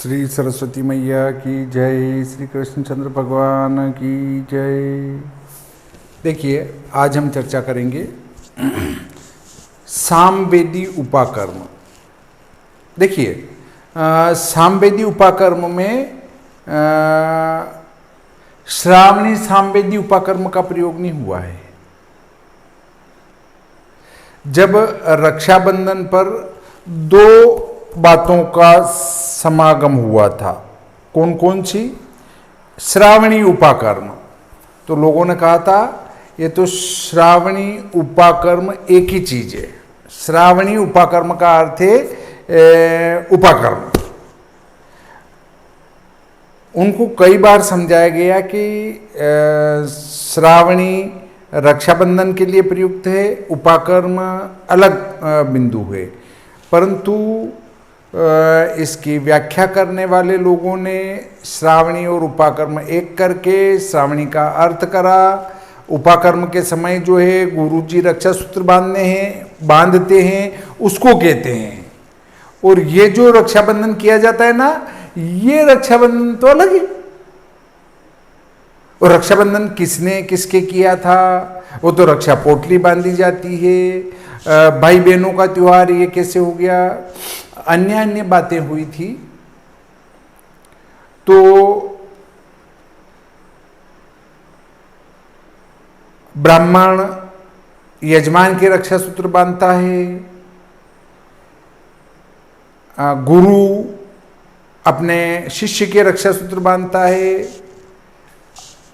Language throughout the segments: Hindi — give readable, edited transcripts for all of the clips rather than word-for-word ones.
श्री सरस्वती मैया की जय, श्री कृष्णचंद्र भगवान की जय। देखिए, आज हम चर्चा करेंगे सामवेदी उपाकर्म। देखिए, सामवेदी उपाकर्म में श्रावणी सामवेदी उपाकर्म का प्रयोग नहीं हुआ है। जब रक्षाबंधन पर दो बातों का समागम हुआ था, कौन कौन सी? श्रावणी उपाकर्म। तो लोगों ने कहा था ये तो श्रावणी उपाकर्म एक ही चीज है। श्रावणी उपाकर्म का अर्थ है उपाकर्म। उनको कई बार समझाया गया कि श्रावणी रक्षाबंधन के लिए प्रयुक्त है, उपाकर्म अलग बिंदु है। परंतु इसकी व्याख्या करने वाले लोगों ने श्रावणी और उपाकर्म एक करके श्रावणी का अर्थ करा। उपाकर्म के समय जो है गुरु जी रक्षा सूत्र बांधते हैं, उसको कहते हैं। और ये जो रक्षाबंधन किया जाता है ना, ये रक्षाबंधन तो अलग है। और रक्षाबंधन किसने किसके किया था? वो तो रक्षा पोटली बांधी जाती है। भाई बहनों का त्योहार ये कैसे हो गया? अन्य अन्य बातें हुई थी। तो ब्राह्मण यजमान के रक्षा सूत्र बांधता है, गुरु अपने शिष्य के रक्षा सूत्र बांधता है।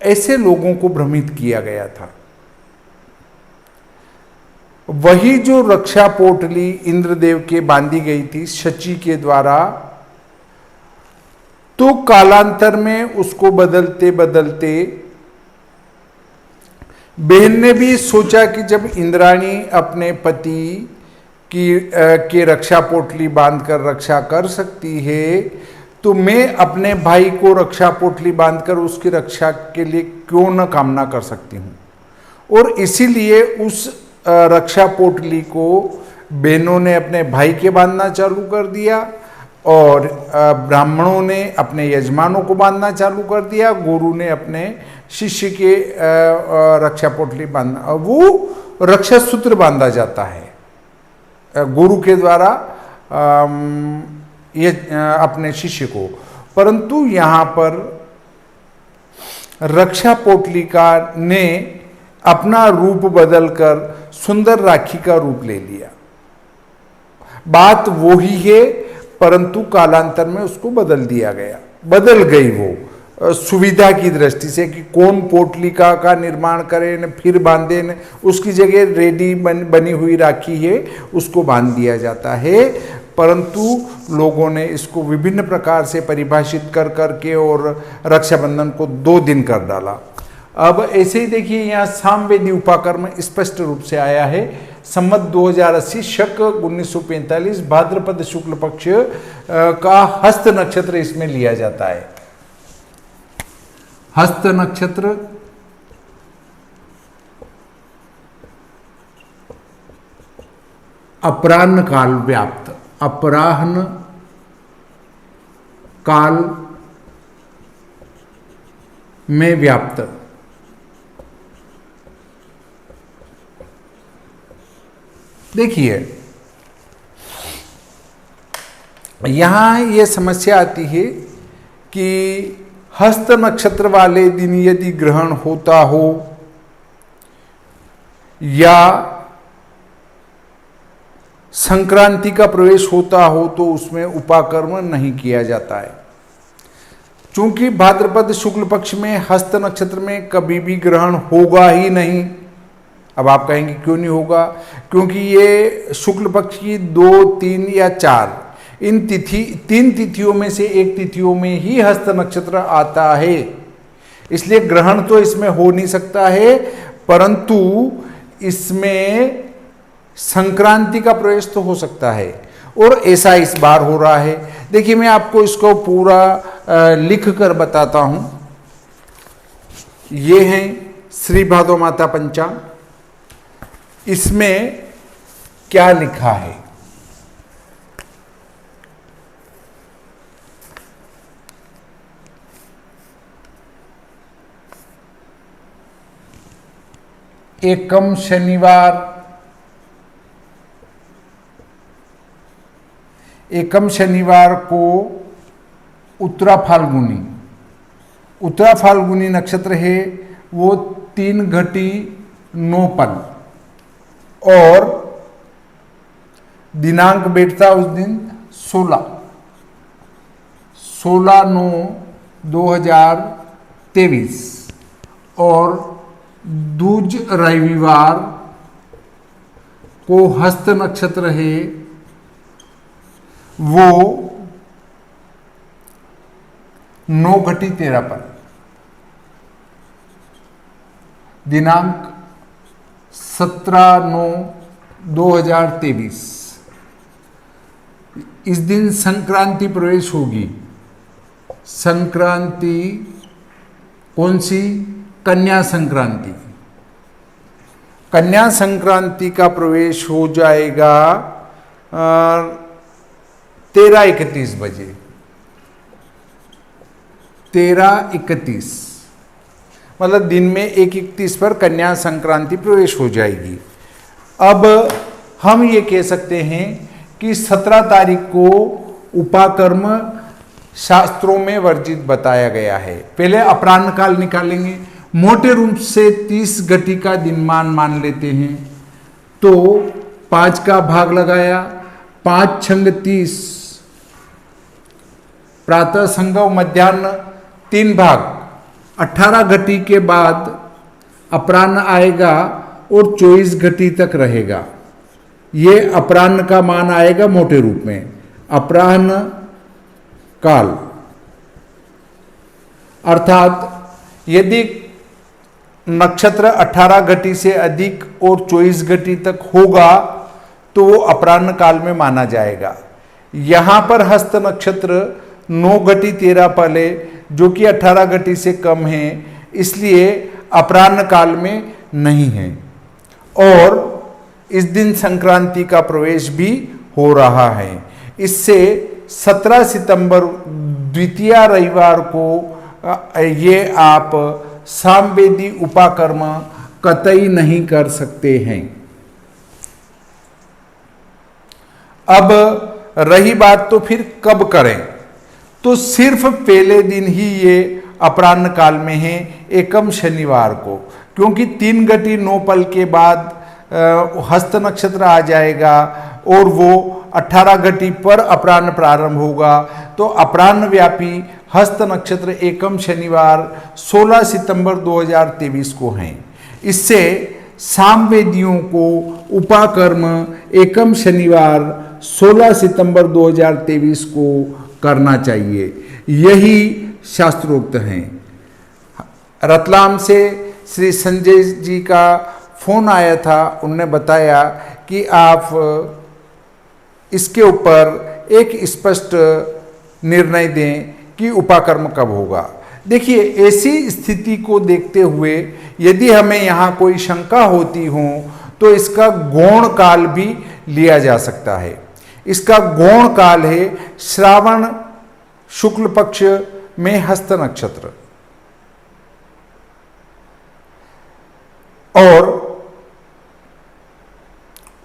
ऐसे लोगों को भ्रमित किया गया था। वही जो रक्षा पोटली इंद्रदेव के बांधी गई थी शची के द्वारा, तो कालांतर में उसको बदलते बदलते बहन ने भी सोचा कि जब इंद्राणी अपने पति के रक्षा पोटली बांधकर रक्षा कर सकती है, तो मैं अपने भाई को रक्षा पोटली बांधकर उसकी रक्षा के लिए क्यों न कामना कर सकती हूं। और इसीलिए उस रक्षा पोटली को बहनों ने अपने भाई के बांधना चालू कर दिया और ब्राह्मणों ने अपने यजमानों को बांधना चालू कर दिया। गुरु ने अपने शिष्य के रक्षा पोटली बांधना, वो रक्षा सूत्र बांधा जाता है गुरु के द्वारा ये अपने शिष्य को। परंतु यहाँ पर रक्षा पोटलिका ने अपना रूप बदलकर सुंदर राखी का रूप ले लिया। बात वो ही है, परंतु कालांतर में उसको बदल दिया गया, बदल गई वो सुविधा की दृष्टि से कि कौन पोटलिका का निर्माण करे न फिर बांधे न, उसकी जगह रेडी बनी हुई राखी है उसको बांध दिया जाता है। परंतु लोगों ने इसको विभिन्न प्रकार से परिभाषित कर करके और रक्षाबंधन को 2 दिन कर डाला। अब ऐसे ही देखिए, यहाँ सामवेदी उपाकर्म स्पष्ट रूप से आया है। संवत 2080 शक 1945 भाद्रपद शुक्ल पक्ष का हस्त नक्षत्र इसमें लिया जाता है। हस्त नक्षत्र अपराह्न काल व्याप्त, अपराह्न काल में व्याप्त। देखिए, यहां यह समस्या आती है कि हस्त नक्षत्र वाले दिन यदि ग्रहण होता हो या संक्रांति का प्रवेश होता हो तो उसमें उपाकर्म नहीं किया जाता है। चूंकि भाद्रपद शुक्ल पक्ष में हस्त नक्षत्र में कभी भी ग्रहण होगा ही नहीं। अब आप कहेंगे क्यों नहीं होगा? क्योंकि ये शुक्ल पक्ष की 2, 3 या 4 इन 3 तिथियों में से एक तिथियों में ही हस्त नक्षत्र आता है। इसलिए ग्रहण तो इसमें हो नहीं सकता है, परंतु इसमें संक्रांति का प्रवेश तो हो सकता है। और ऐसा इस बार हो रहा है। देखिए, मैं आपको इसको पूरा लिख कर बताता हूं। ये है श्री भादो माता पंचांग। इसमें क्या लिखा है? एकम शनिवार, एकम शनिवार को उत्तरा फाल्गुनी, उत्तरा फाल्गुनी नक्षत्र है वो 3 घटी 9 पल और दिनांक बैठता उस दिन 16/9/2023 और दूज रविवार को हस्त नक्षत्र है वो 9 घटी 13 पल, दिनांक 17/9/2023। इस दिन संक्रांति प्रवेश होगी। संक्रांति कौन सी? कन्या संक्रांति। कन्या संक्रांति का प्रवेश हो जाएगा 13:31 बजे, 13:31 मतलब दिन में 1:31 पर कन्या संक्रांति प्रवेश हो जाएगी। अब हम ये कह सकते हैं कि 17 तारीख को उपाकर्म शास्त्रों में वर्जित बताया गया है। पहले अपराह्न काल निकालेंगे, मोटे रूप से 30 घटी का दिनमान मान लेते हैं तो 5 का भाग लगाया, 5 छंग 30, प्रातः संगव मध्याह्न 3 भाग, 18 घटी के बाद अपराह्न आएगा और 24 घटी तक रहेगा। ये अपराह्न का मान आएगा मोटे रूप में। अपराह्न काल अर्थात यदि नक्षत्र 18 घटी से अधिक और 24 घटी तक होगा तो वो अपराह्न काल में माना जाएगा। यहां पर हस्त नक्षत्र 9 घटी 13 पल है जो कि 18 घटी से कम है, इसलिए अपराह्न काल में नहीं है और इस दिन संक्रांति का प्रवेश भी हो रहा है। इससे 17 सितंबर द्वितीय रविवार को ये आप सामवेदी उपाकर्म कतई नहीं कर सकते हैं। अब रही बात तो फिर कब करें, तो सिर्फ पहले दिन ही ये अपराह्न काल में है, एकम शनिवार को, क्योंकि 3 घटी 9 पल के बाद हस्त नक्षत्र आ जाएगा और वो 18 घटी पर अपराह्न प्रारंभ होगा। तो अपराह्न व्यापी हस्त नक्षत्र एकम शनिवार 16 सितंबर 2023 को हैं। इससे सामवेदियों को उपाकर्म एकम शनिवार 16 सितंबर 2023 को करना चाहिए, यही शास्त्रोक्त हैं। रतलाम से श्री संजय जी का फोन आया था, उन्होंने बताया कि आप इसके ऊपर एक स्पष्ट निर्णय दें कि उपाकर्म कब होगा। देखिए, ऐसी स्थिति को देखते हुए यदि हमें यहाँ कोई शंका होती हो तो इसका गौण काल भी लिया जा सकता है। इसका गौण काल है श्रावण शुक्ल पक्ष में हस्त नक्षत्र और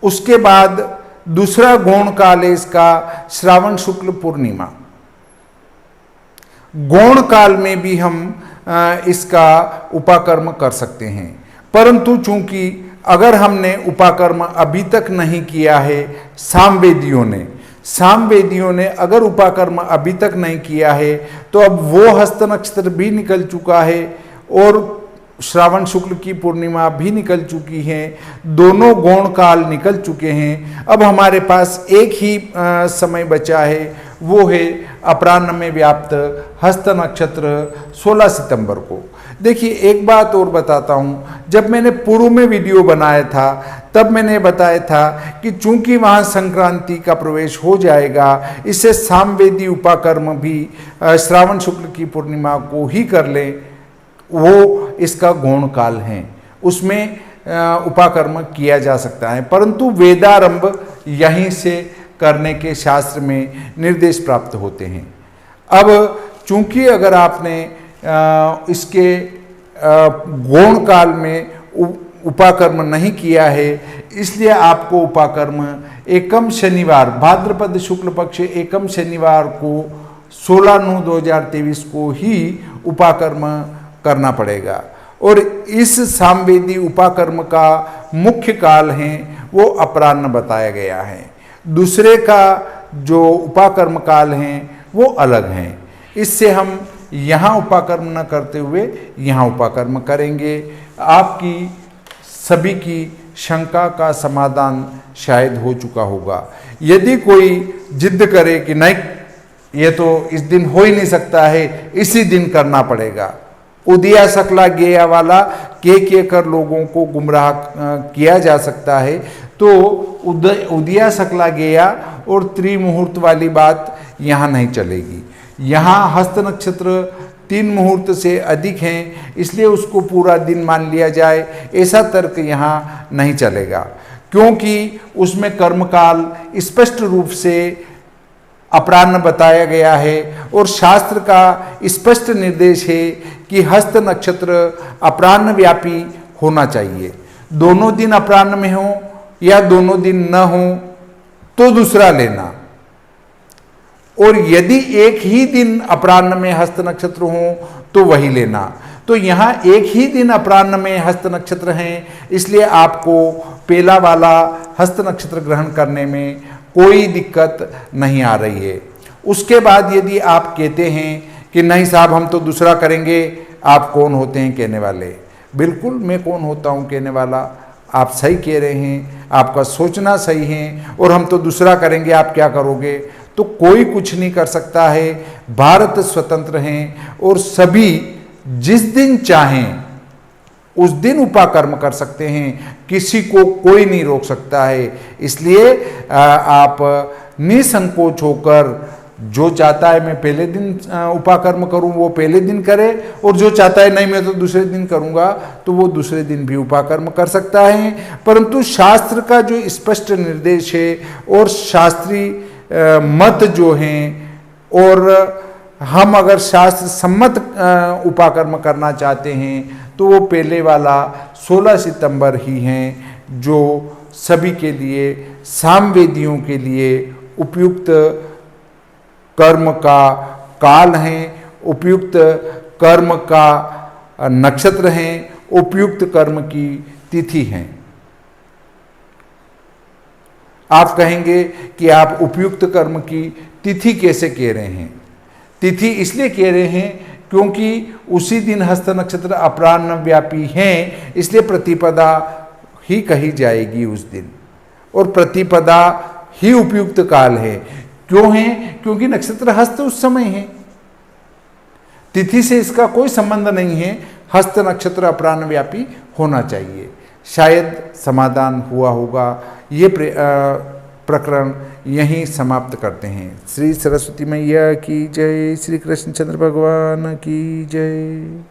उसके बाद दूसरा गौण काल है इसका श्रावण शुक्ल पूर्णिमा। गौण काल में भी हम इसका उपाकर्म कर सकते हैं, परंतु चूंकि अगर हमने उपाकर्म अभी तक नहीं किया है, सामवेदियों ने अगर उपाकर्म अभी तक नहीं किया है तो अब वो हस्त नक्षत्र भी निकल चुका है और श्रावण शुक्ल की पूर्णिमा भी निकल चुकी है, दोनों गौण काल निकल चुके हैं। अब हमारे पास एक ही समय बचा है, वो है अपराह्न में व्याप्त हस्त नक्षत्र 16 सितंबर को। देखिए, एक बात और बताता हूँ, जब मैंने पूर्व में वीडियो बनाया था तब मैंने बताया था कि चूंकि वहाँ संक्रांति का प्रवेश हो जाएगा, इससे सामवेदी उपाकर्म भी श्रावण शुक्ल की पूर्णिमा को ही कर लें, वो इसका गौण काल है, उसमें उपाकर्म किया जा सकता है, परंतु वेदारंभ यहीं से करने के शास्त्र में निर्देश प्राप्त होते हैं। अब चूंकि अगर आपने इसके गौण काल में उपाकर्म नहीं किया है, इसलिए आपको उपाकर्म एकम शनिवार, भाद्रपद शुक्ल पक्ष एकम शनिवार को 16/9/2023 को ही उपाकर्म करना पड़ेगा। और इस सामवेदी उपाकर्म का मुख्य काल है वो अपराह्न बताया गया है। दूसरे का जो उपाकर्म काल हैं वो अलग हैं। इससे हम यहाँ उपाकर्म न करते हुए यहाँ उपाकर्म करेंगे। आपकी सभी की शंका का समाधान शायद हो चुका होगा। यदि कोई जिद करे कि नहीं ये तो इस दिन हो ही नहीं सकता है, इसी दिन करना पड़ेगा, उदिया सकला गेया वाला के कर लोगों को गुमराह किया जा सकता है, तो उदिया सकला गेया और त्रिमुहूर्त वाली बात यहाँ नहीं चलेगी। यहाँ हस्त नक्षत्र 3 मुहूर्त से अधिक हैं, इसलिए उसको पूरा दिन मान लिया जाए, ऐसा तर्क यहाँ नहीं चलेगा, क्योंकि उसमें कर्मकाल स्पष्ट रूप से अपराह्न बताया गया है और शास्त्र का स्पष्ट निर्देश है कि हस्त नक्षत्र अपराह्न व्यापी होना चाहिए। दोनों दिन अपराह्न में हो या दोनों दिन न हो तो दूसरा लेना, और यदि एक ही दिन अपराह्न में हस्त नक्षत्र हो तो वही लेना। तो यहाँ एक ही दिन अपराह्न में हस्त नक्षत्र हैं, इसलिए आपको पहला वाला हस्त नक्षत्र ग्रहण करने में कोई दिक्कत नहीं आ रही है। उसके बाद यदि आप कहते हैं कि नहीं साहब हम तो दूसरा करेंगे, आप कौन होते हैं कहने वाले? बिल्कुल मैं कौन होता हूँ कहने वाला, आप सही कह रहे हैं, आपका सोचना सही है, और हम तो दूसरा करेंगे, आप क्या करोगे? तो कोई कुछ नहीं कर सकता है। भारत स्वतंत्र हैं और सभी जिस दिन चाहें उस दिन उपाकर्म कर सकते हैं, किसी को कोई नहीं रोक सकता है। इसलिए आप निसंकोच होकर जो चाहता है मैं पहले दिन उपाकर्म करूं वो पहले दिन करे, और जो चाहता है नहीं मैं तो दूसरे दिन करूंगा तो वो दूसरे दिन भी उपाकर्म कर सकता है। परंतु शास्त्र का जो स्पष्ट निर्देश है और शास्त्रीय मत जो हैं, और हम अगर शास्त्र सम्मत उपाकर्म करना चाहते हैं तो वो पहले वाला 16 सितंबर ही हैं, जो सभी के लिए सामवेदियों के लिए उपयुक्त कर्म का काल हैं, उपयुक्त कर्म का नक्षत्र हैं, उपयुक्त कर्म की तिथि हैं। आप कहेंगे कि आप उपयुक्त कर्म की तिथि कैसे कह रहे हैं? तिथि इसलिए कह रहे हैं क्योंकि उसी दिन हस्त नक्षत्र अपराह्न व्यापी हैं, इसलिए प्रतिपदा ही कही जाएगी उस दिन, और प्रतिपदा ही उपयुक्त काल है। क्यों है? क्योंकि नक्षत्र हस्त उस समय है, तिथि से इसका कोई संबंध नहीं है। हस्त नक्षत्र अपराह्न व्यापी होना चाहिए। शायद समाधान हुआ होगा। ये प्रकरण यहीं समाप्त करते हैं। श्री सरस्वती मैया की जय, श्री कृष्णचंद्र भगवान की जय।